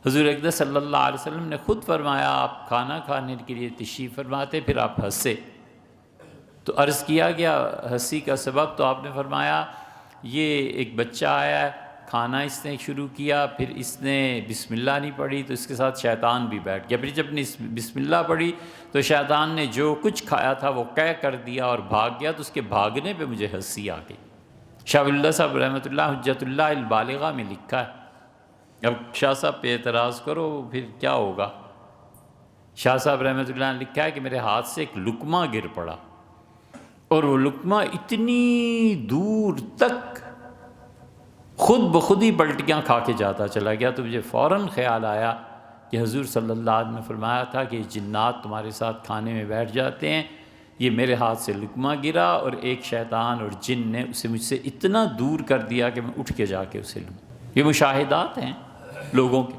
حضور اقدس صلی اللہ علیہ وسلم نے خود فرمایا آپ کھانا کھانے کے لیے تشریف فرماتے پھر آپ ہنسے، تو عرض کیا گیا ہنسی کا سبب، تو آپ نے فرمایا یہ ایک بچہ آیا ہے، کھانا اس نے شروع کیا، پھر اس نے بسم اللہ نہیں پڑھی تو اس کے ساتھ شیطان بھی بیٹھ گیا، پھر جب نے بسم اللہ پڑھی تو شیطان نے جو کچھ کھایا تھا وہ قے کر دیا اور بھاگ گیا، تو اس کے بھاگنے پہ مجھے ہنسی آ گئی۔ شاہ ولی اللہ صاحب رحمۃ اللہ حجت اللہ البالغہ میں لکھا ہے۔ اب شاہ صاحب پہ اعتراض کرو پھر کیا ہوگا؟ شاہ صاحب رحمۃ اللہ نے لکھا ہے کہ میرے ہاتھ سے ایک لقمہ گر پڑا، اور وہ لقمہ اتنی دور تک خود بخود ہی پلٹیاں کھا کے جاتا چلا گیا، تو مجھے فوراً خیال آیا کہ حضور صلی اللہ علیہ وسلم نے فرمایا تھا کہ جنات تمہارے ساتھ کھانے میں بیٹھ جاتے ہیں، یہ میرے ہاتھ سے لقمہ گرا اور ایک شیطان اور جن نے اسے مجھ سے اتنا دور کر دیا کہ میں اٹھ کے جا کے اسے لوں۔ یہ مشاہدات ہیں لوگوں کے۔